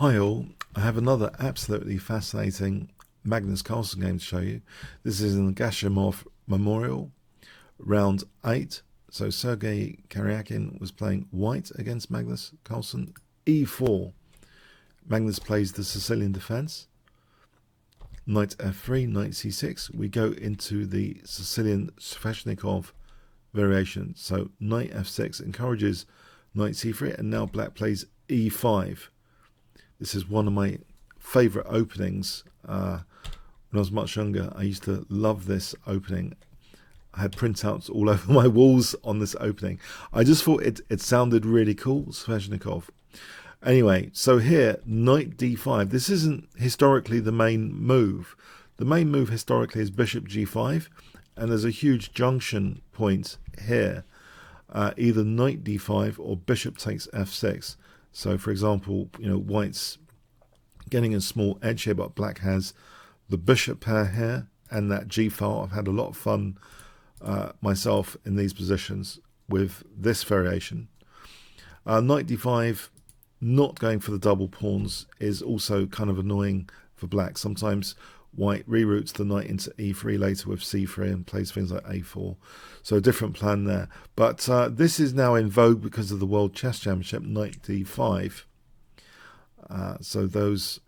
Hi all, I have another absolutely fascinating Magnus Carlsen game to show you. This is in the Gashimov Memorial, round 8. So Sergei Karjakin was playing white against Magnus Carlsen. E4, Magnus plays the Sicilian defense. Knight f3, knight c6. We go into the Sicilian Sveshnikov variation. So knight f6 encourages knight c3, and now black plays e5. This is one of my favourite openings. When I was much younger, I used to love this opening. I had printouts all over my walls on this opening. I just thought it sounded really cool, Sveshnikov. Anyway, so here, knight d5. This isn't historically the main move. The main move historically is bishop g5, and there's a huge junction point here. Either knight d5 or bishop takes f6. So, for example, white's getting a small edge here, but black has the bishop pair here and that g-file. I've had a lot of fun myself in these positions with this variation. Knight d5, not going for the double pawns, is also kind of annoying for black. Sometimes white reroutes the knight into e3 later with c3 and plays things like a4. So a different plan there. But this is now in vogue because of the World Chess Championship, knight d5. So those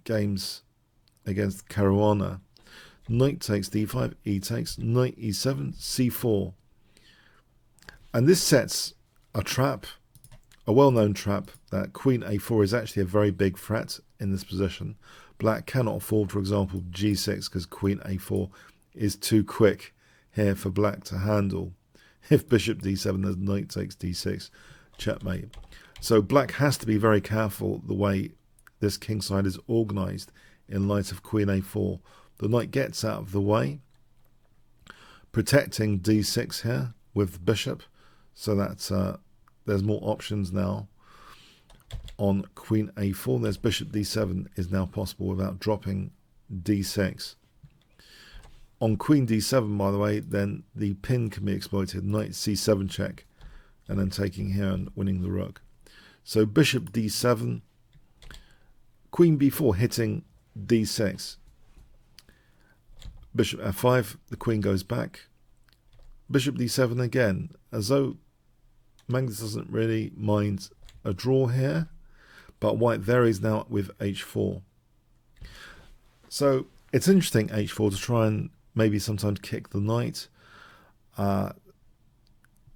games against Caruana. Knight takes d5, e takes, knight e7, c4. And this sets a trap, a well-known trap, that queen a4 is actually a very big threat in this position. Black cannot afford, for example, g6 because queen a4 is too quick here for black to handle. If bishop d7, there's knight takes d6, checkmate. So black has to be very careful the way this kingside is organised in light of queen a4. The knight gets out of the way, protecting d6 here with the bishop, so that there's more options now. On queen a4, there's bishop d7 is now possible without dropping d6. On queen d7, by the way, then the pin can be exploited, knight c7 check, and then taking here and winning the rook. So bishop d7, queen b4 hitting d6. Bishop f5, the queen goes back. Bishop d7 again, as though Magnus doesn't really mind a draw here, but white varies now with h4. So it's interesting, h4, to try and maybe sometimes kick the knight.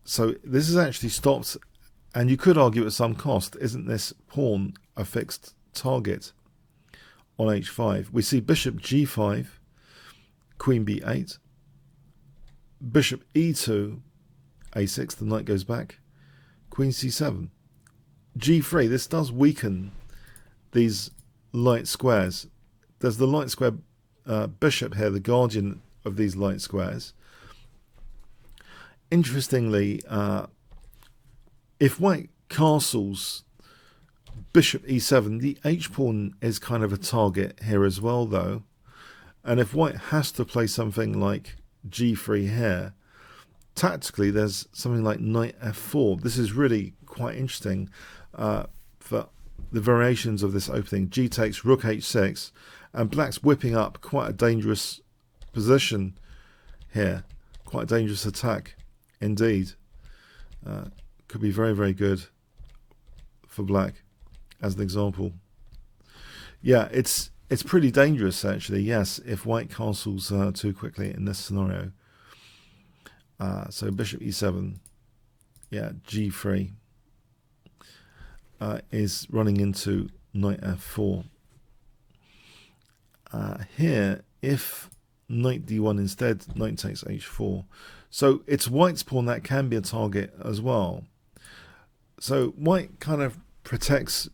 So this is actually stopped, and you could argue at some cost, isn't this pawn a fixed target on h5? We see bishop g5, queen b8, bishop e2, a6, the knight goes back, queen c7. g3, this does weaken these light squares. There's the light square bishop here, the guardian of these light squares. Interestingly, if white castles bishop e7, the h-pawn is kind of a target here as well, though. And if white has to play something like g3 here, tactically there's something like knight f4. This is really quite interesting for the variations of this opening. G takes, rook h6, and black's whipping up quite a dangerous position here. Quite a dangerous attack indeed. Could be very, very good for black as an example. Yeah, it's pretty dangerous actually, yes, if white castles too quickly in this scenario. So bishop e7, yeah, g3 is running into knight f4. Here, if knight d1 instead, knight takes h4. So it's white's pawn that can be a target as well. So white kind of protects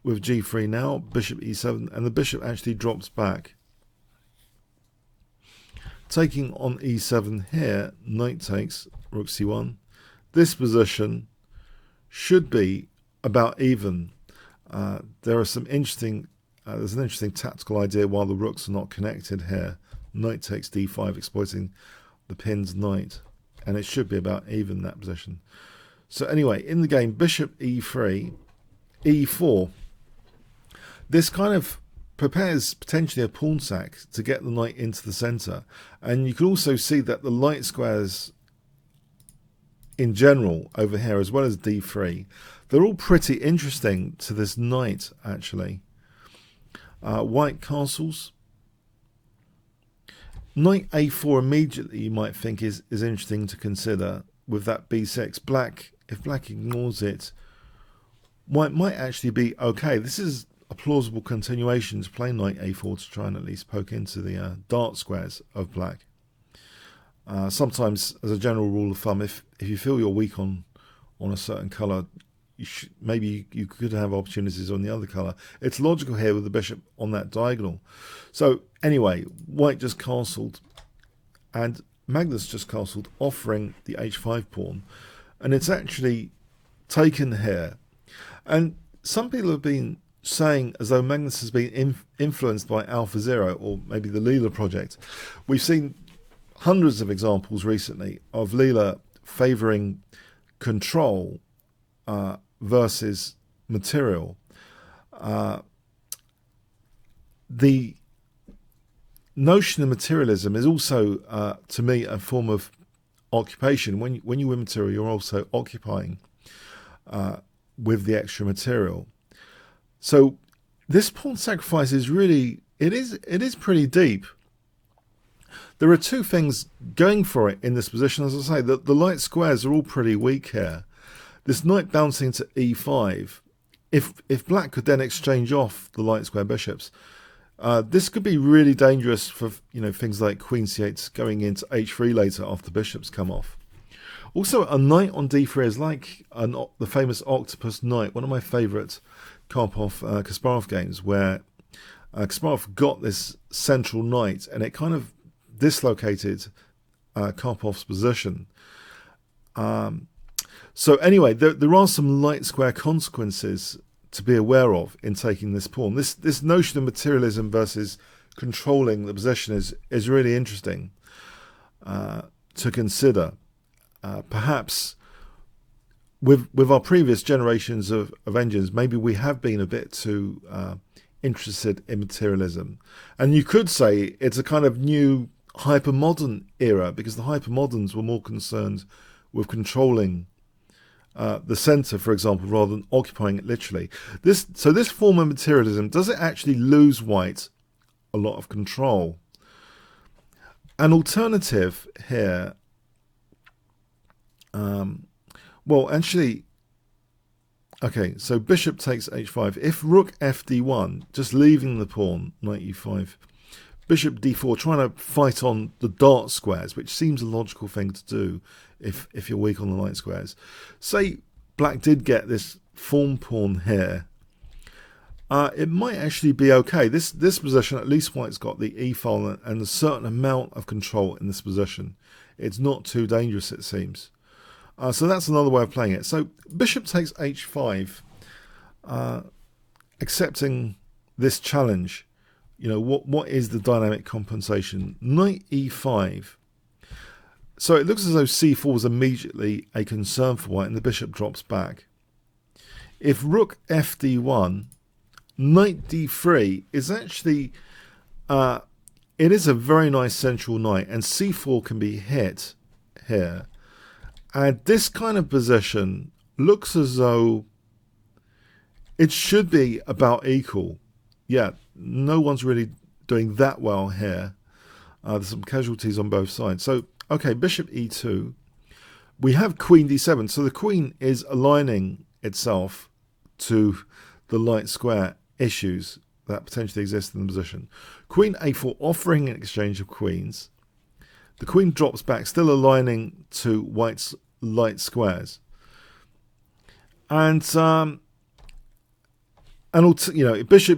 with g3 now, bishop e7, and the bishop actually drops back. Taking on e7 here, knight takes, rook c1. This position should be about even. There are some interesting, there's an interesting tactical idea while the rooks are not connected here. Knight takes d5, exploiting the pin's knight, and it should be about even, that position. So anyway, in the game, bishop e3, e4. this kind of prepares potentially a pawn sack to get the knight into the centre. And you can also see that the light squares in general over here, as well as d3, they're all pretty interesting to this knight, actually. White castles. Knight a4 immediately you might think is interesting to consider with that b6. Black, if black ignores it, white might actually be okay. This is a plausible continuation to play knight a4 to try and at least poke into the dark squares of black. Sometimes, as a general rule of thumb, if you feel you're weak on a certain colour, maybe you could have opportunities on the other colour. It's logical here with the bishop on that diagonal. So anyway, white just castled, and Magnus just castled, offering the h5 pawn, and it's actually taken here. And some people have been saying as though Magnus has been influenced by Alphazero, or maybe the Leela project. We've seen hundreds of examples recently of Leela favouring control versus material. The notion of materialism is also, to me, a form of occupation. When you win material, you're also occupying with the extra material. So this pawn sacrifice is really, it is pretty deep. There are two things going for it in this position. As I say, the light squares are all pretty weak here. This knight bouncing to e5, if black could then exchange off the light square bishops, this could be really dangerous for things like queen c8 going into h3 later after the bishops come off. Also, a knight on d3 is like the famous octopus knight, one of my favourite Kasparov games, where Kasparov got this central knight and it kind of dislocated Karpov's position. So anyway, there are some light square consequences to be aware of in taking this pawn. This notion of materialism versus controlling the position is really interesting to consider. Perhaps with our previous generations of engines, maybe we have been a bit too interested in materialism. And you could say it's a kind of new hypermodern era, because the hypermoderns were more concerned with controlling the centre, for example, rather than occupying it literally. So this form of materialism, does it actually lose white a lot of control? An alternative here, well, actually, okay, so bishop takes h5. If rook fd1, just leaving the pawn, knight e5, bishop d4, trying to fight on the dark squares, which seems a logical thing to do if you're weak on the light squares. Say black did get this form pawn here, it might actually be okay. This position, at least white's got the e file and a certain amount of control in this position. It's not too dangerous, it seems. So that's another way of playing it. So bishop takes h5, accepting this challenge. What is the dynamic compensation? Knight e5. So it looks as though c4 is immediately a concern for white, and the bishop drops back. If rook fd1, knight d3 is actually, it is a very nice central knight, and c4 can be hit here. And this kind of position looks as though it should be about equal. Yeah, no one's really doing that well here. There's some casualties on both sides. So, okay, bishop e2. We have queen d7. So the queen is aligning itself to the light square issues that potentially exist in the position. Queen a4, offering an exchange of queens. The queen drops back, still aligning to white's light squares. And bishop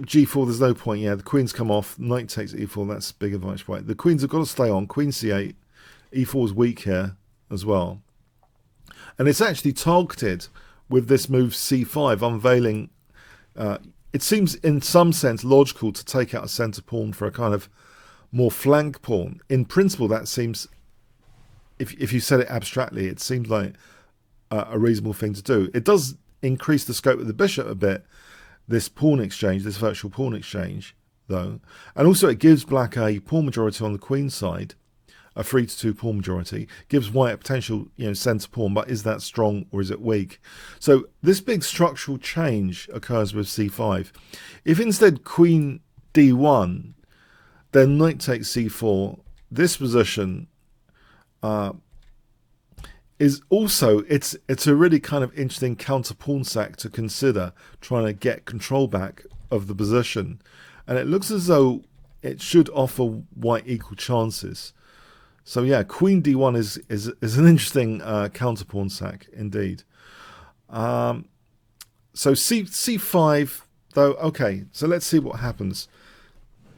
g4, there's no point. Yeah, the queen's come off. Knight takes e4. That's big advantage for white. The queens have got to stay on. Queen c8. e4 is weak here as well. And it's actually targeted with this move c5, unveiling. It seems in some sense logical to take out a centre pawn for a kind of more flank pawn. In principle, that seems, if you said it abstractly, it seems like a reasonable thing to do. It does increase the scope of the bishop a bit, this pawn exchange, this virtual pawn exchange, though. And also it gives black a pawn majority on the queen side, a 3-2 pawn majority, gives white a potential, centre pawn, but is that strong or is it weak? So this big structural change occurs with c5. If instead queen d1, then knight takes c4, this position is also, it's a really kind of interesting counter pawn sack to consider, trying to get control back of the position. And it looks as though it should offer white equal chances. So yeah, queen d1 is an interesting counter pawn sack indeed. So c5 though, okay, so let's see what happens.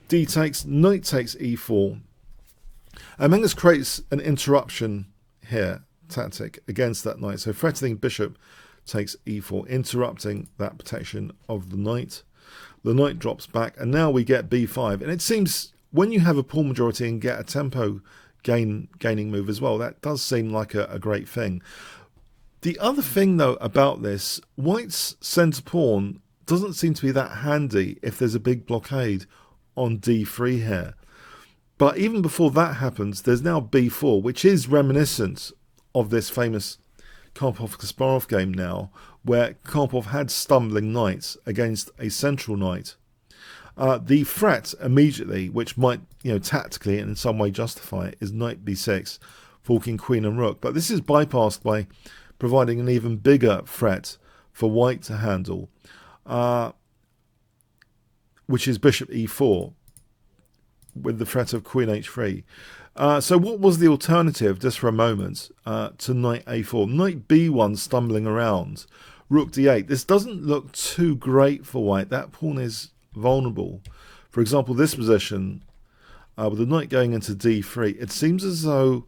D takes, knight takes e4. And Magnus creates an interruption here, tactic, against that knight. So threatening bishop takes e4, interrupting that protection of the knight. The knight drops back, and now we get b5. And it seems when you have a pawn majority and get a tempo gaining move as well, that does seem like a great thing. The other thing though about this, white's centre pawn doesn't seem to be that handy if there's a big blockade on d3 here. But even before that happens, there's now b4, which is reminiscent of this famous Karpov-Kasparov game now, where Karpov had stumbling knights against a central knight. The threat immediately, which might, tactically and in some way justify it, is knight b6, forking queen and rook. But this is bypassed by providing an even bigger threat for white to handle, which is bishop e4, with the threat of queen h3. So what was the alternative, just for a moment, to knight a4? Knight b1 stumbling around, rook d8. This doesn't look too great for white. That pawn is vulnerable. For example, this position, with the knight going into d3, it seems as though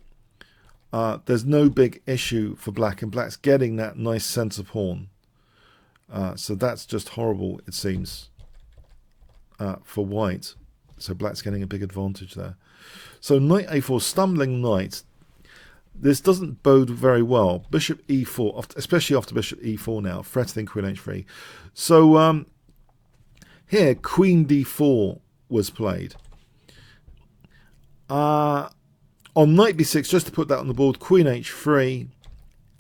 there's no big issue for black, and black's getting that nice centre pawn. So that's just horrible, it seems, for white. So black's getting a big advantage there. So knight a4, stumbling knight. This doesn't bode very well. Bishop e4, especially after bishop e4 now, threatening queen h3. So here, queen d4 was played. On knight b6, just to put that on the board, queen h3.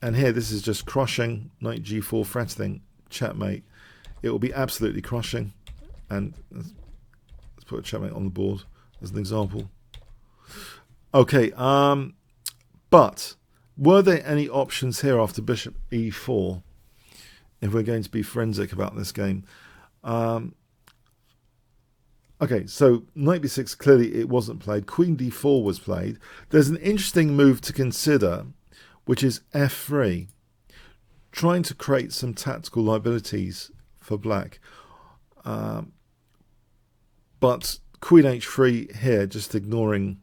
And here, this is just crushing. Knight g4, threatening, checkmate. It will be absolutely crushing. And let's put a checkmate on the board as an example. Okay, but were there any options here after bishop e4, if we're going to be forensic about this game? Okay, so knight b6, clearly it wasn't played. Queen d4 was played. There's an interesting move to consider, which is f3, trying to create some tactical liabilities for black. But queen h3 here, just ignoring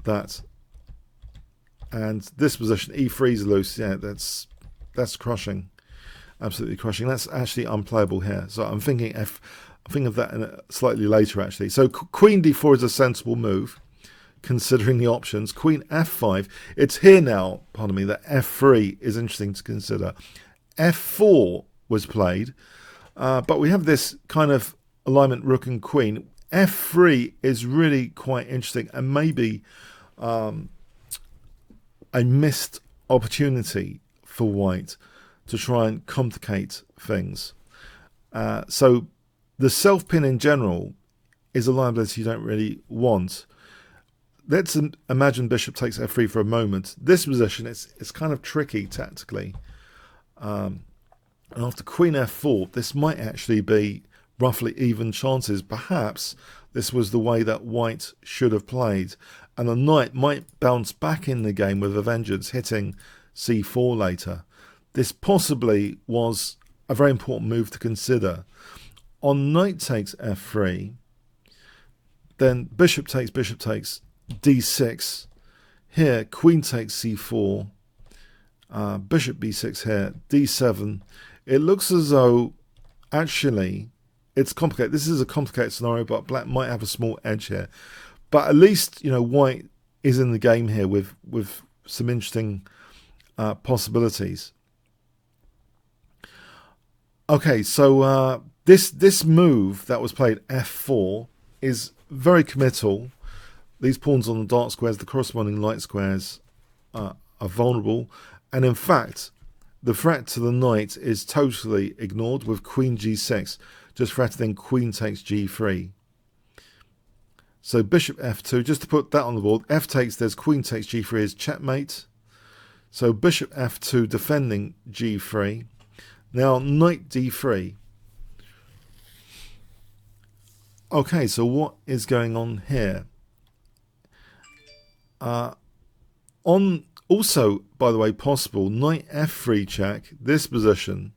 that. And this position, e3 is loose. Yeah, that's crushing, absolutely crushing. That's actually unplayable here. So I'm thinking of that slightly later, actually. So queen d4 is a sensible move, considering the options. Queen f5. It's here now, pardon me, that f3 is interesting to consider. f4 was played, but we have this kind of alignment rook and queen. f3 is really quite interesting, and maybe a missed opportunity for white to try and complicate things. So the self-pin in general is a liability you don't really want. Let's imagine bishop takes f3 for a moment. This position, it's kind of tricky tactically. And after queen f4, this might actually be roughly even chances. Perhaps this was the way that white should have played, and the knight might bounce back in the game with a vengeance, hitting c4 later. This possibly was a very important move to consider. On knight takes f3, then bishop takes d6. Here, queen takes c4, bishop b6 here, d7. It looks as though actually it's complicated. This is a complicated scenario, but black might have a small edge here. But at least, white is in the game here with some interesting possibilities. Okay, so this move that was played f4 is very committal. These pawns on the dark squares, the corresponding light squares, are vulnerable, and in fact the threat to the knight is totally ignored with queen g6, just threatening queen takes g3. So bishop f2, just to put that on the board, f takes, there's queen takes g3 is checkmate. So bishop f2 defending g3. Now knight d3. Okay, so what is going on here? On also, by the way, possible knight f3 check. This position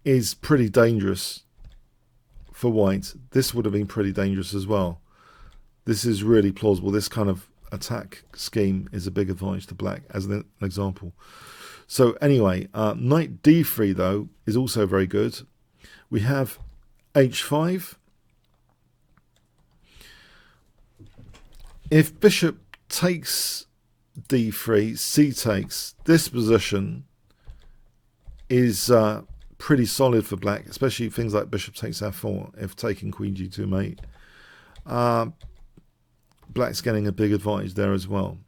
is pretty dangerous for white. This would have been pretty dangerous as well. This is really plausible. This kind of attack scheme is a big advantage to black, as an example. So anyway, knight d3 though is also very good. We have h5. If bishop takes d3, c takes, this position is pretty solid for black, especially things like bishop takes f4, if taking queen g2 mate. Black's getting a big advantage there as well.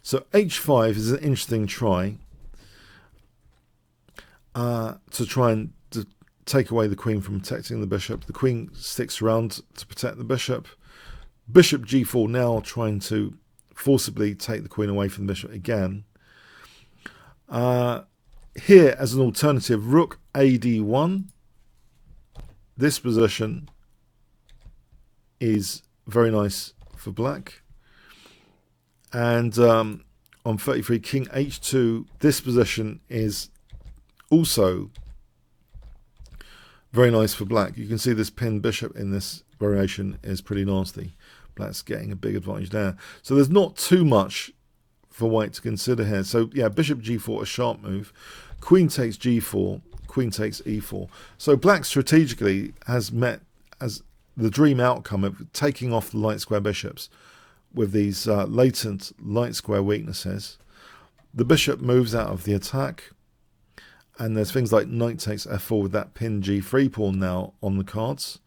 So h5 is an interesting try to try and take away the queen from protecting the bishop. The queen sticks around to protect the bishop. Bishop g4 now trying to forcibly take the queen away from the bishop again. Here, as an alternative, rook ad1. This position is very nice for black. And on 33, king h2. This position is also very nice for black. You can see this pinned bishop in this variation is pretty nasty. Black's getting a big advantage there. So there's not too much for white to consider here. So yeah, bishop g4, a sharp move. Queen takes g4, queen takes e4. So black strategically has met as the dream outcome of taking off the light square bishops with these latent light square weaknesses. The bishop moves out of the attack, and there's things like knight takes f4 with that pinned g3 pawn now on the cards.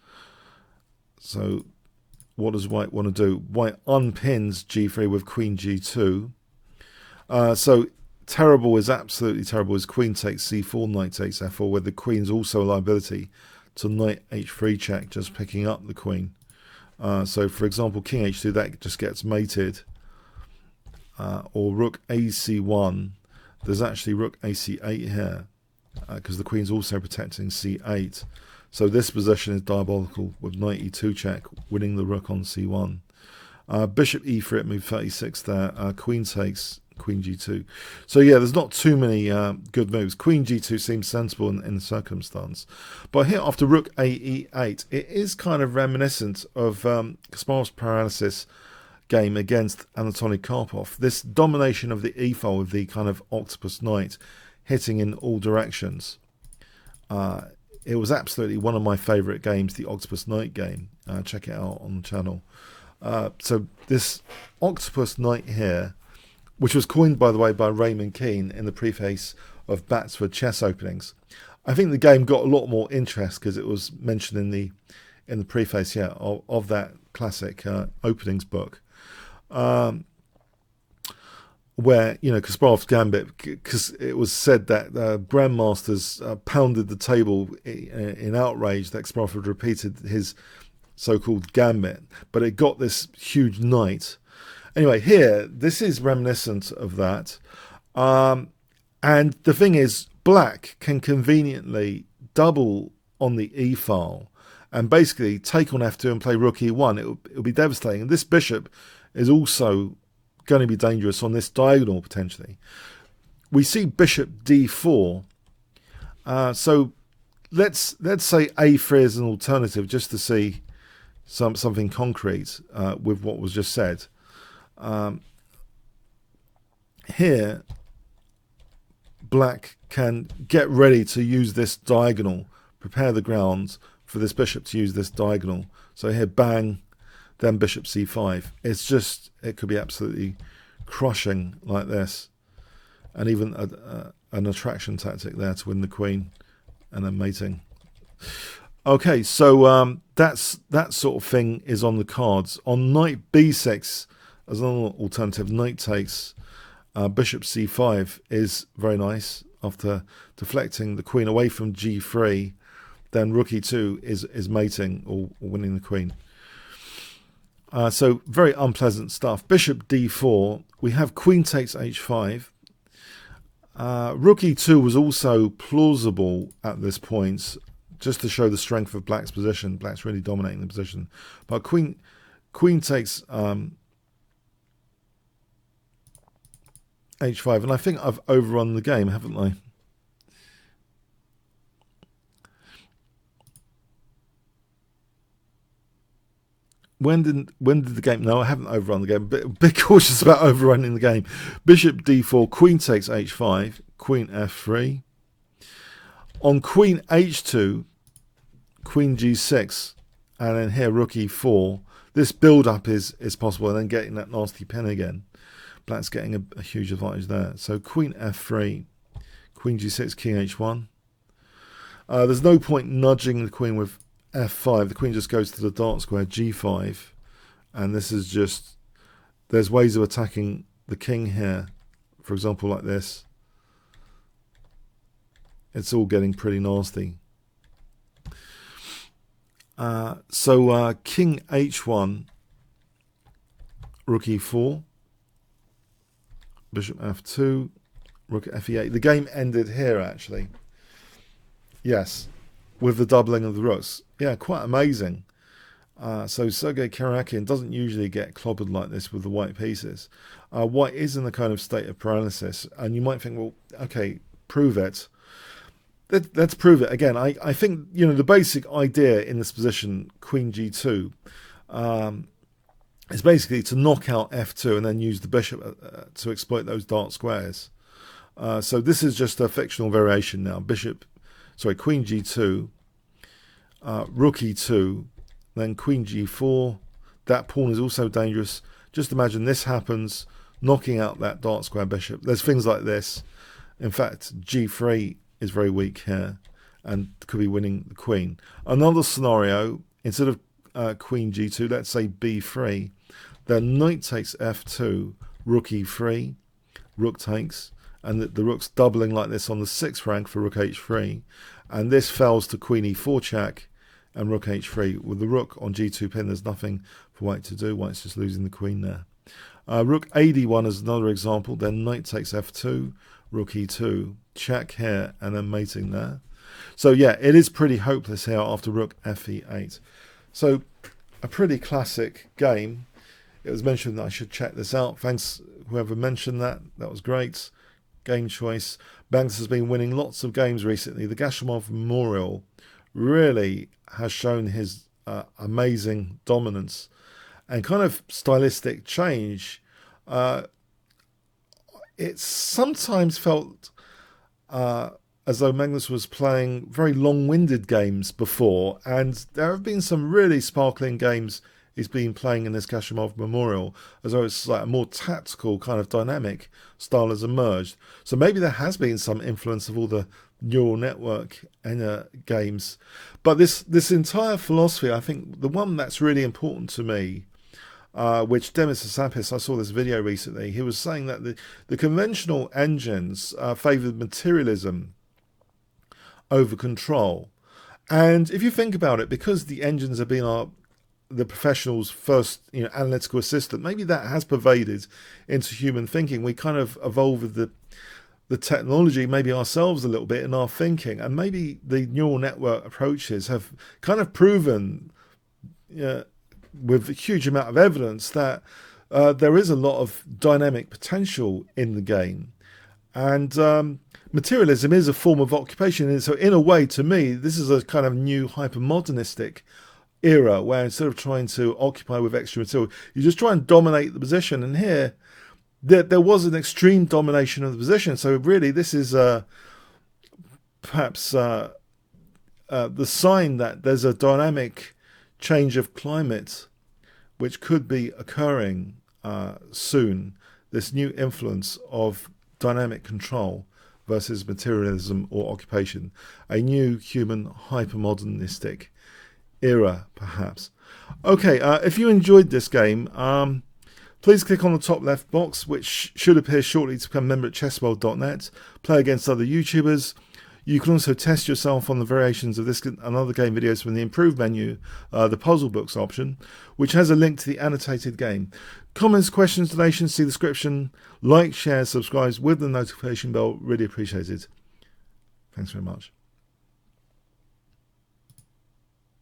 So what does white want to do? White unpins g3 with queen g2. So terrible is absolutely terrible is queen takes c4, knight takes f4, where the queen's also a liability to knight h3 check, just picking up the queen. So for example, king h2, that just gets mated. Or rook ac1. There's actually rook ac8 here, because the queen's also protecting c8. So this position is diabolical with knight e2 check, winning the rook on c1. Bishop e3 at move 36 there. Queen takes, queen g2. So yeah, there's not too many good moves. Queen g2 seems sensible in the circumstance. But here after rook ae8, it is kind of reminiscent of Kasparov's paralysis game against Annotated Karpov. This domination of the e-file with the kind of octopus knight hitting in all directions. It was absolutely one of my favourite games, the Octopus Knight game. Check it out on the channel. So this Octopus Knight here, which was coined, by the way, by Raymond Keane in the preface of Batsford Chess Openings. I think the game got a lot more interest because it was mentioned in the preface, yeah, of that classic openings book. Where, you know, Kasparov's gambit, because it was said that grandmasters pounded the table in outrage that Kasparov had repeated his so-called gambit, but it got this huge knight. Anyway, here, this is reminiscent of that. And the thing is, black can conveniently double on the e-file and basically take on f2 and play rook e1. It'll be devastating. And this bishop is also going to be dangerous on this diagonal potentially. We see bishop d4. So let's say a3 is an alternative, just to see something concrete with what was just said. Here, black can get ready to use this diagonal, prepare the grounds for this bishop to use this diagonal. So here, bang, then bishop c5. It's just, it could be absolutely crushing like this. And even an attraction tactic there to win the queen and then mating. Okay, so that sort of thing is on the cards. On knight b6, as an alternative, knight takes, bishop c5 is very nice. After deflecting the queen away from g3, then rook e2 is mating or winning the queen. So very unpleasant stuff. Bishop d4, we have queen takes h5. Rook e2 was also plausible at this point, just to show the strength of black's position. Black's really dominating the position. But queen takes h5, and I think I've overrun the game, haven't I? When did the game? No, I haven't overrun the game. But be cautious about overrunning the game. Bishop d4, queen takes h5, queen f3. On queen h2, queen g6, and then here rook e4. This build-up is possible, and then getting that nasty pin again. Black's getting a huge advantage there. So queen f3, queen g6, king h1. There's no point nudging the queen with f5. The queen just goes to the dark square g5, and this is just, there's ways of attacking the king here, for example, like this. It's all getting pretty nasty. So king h1, rook e4, bishop f2, rook fe8. The game ended here, actually. Yes, with the doubling of the rooks. Yeah, quite amazing. So Sergei Karjakin doesn't usually get clobbered like this with the white pieces. White is in a kind of state of paralysis, and you might think, well, okay, prove it. Let's prove it again. I think, you know, the basic idea in this position, queen g2, is basically to knock out f2 and then use the bishop to exploit those dark squares. So this is just a fictional variation now. Queen g2, rook e2, then queen g4. That pawn is also dangerous. Just imagine this happens, knocking out that dark square bishop. There's things like this. In fact, g3 is very weak here and could be winning the queen. Another scenario, instead of queen g2, let's say b3, then knight takes f2, rook e3, rook takes, and the rook's doubling like this on the 6th rank for rook h3, and this fells to queen e4 check and rook h3. With the rook on g2 pin, there's nothing for white to do. White's just losing the queen there. Rook ad1 is another example. Then knight takes f2, rook e2, check here, and then mating there. So yeah, it is pretty hopeless here after rook fe8. So a pretty classic game. It was mentioned that I should check this out. Thanks whoever mentioned that. That was great. Game choice. Magnus has been winning lots of games recently. The Gashimov Memorial really has shown his amazing dominance and kind of stylistic change. It's sometimes felt as though Magnus was playing very long-winded games before, and there have been some really sparkling games he's been playing in this Gashimov Memorial, as though it's like a more tactical kind of dynamic style has emerged. So maybe there has been some influence of all the neural network games. But this entire philosophy, I think the one that's really important to me, which Demis Hassapis, I saw this video recently, he was saying that the conventional engines favoured materialism over control. And if you think about it, because the engines have been the professional's first analytical assistant, maybe that has pervaded into human thinking. We kind of evolved with the technology, maybe ourselves a little bit in our thinking, and maybe the neural network approaches have kind of proven with a huge amount of evidence that there is a lot of dynamic potential in the game. And materialism is a form of occupation. And so in a way, to me, this is a kind of new hypermodernistic era where instead of trying to occupy with extra material, you just try and dominate the position. And here, there was an extreme domination of the position. So really, this is perhaps the sign that there's a dynamic change of climate which could be occurring soon. This new influence of dynamic control versus materialism or occupation. A new human hypermodernistic era, perhaps. Okay, if you enjoyed this game, please click on the top left box, which should appear shortly, to become a member at chessworld.net. Play against other YouTubers. You can also test yourself on the variations of this and other game videos from the improved menu, the puzzle books option, which has a link to the annotated game. Comments, questions, donations, see the description. Like, share, subscribe with the notification bell. Really appreciated. Thanks very much.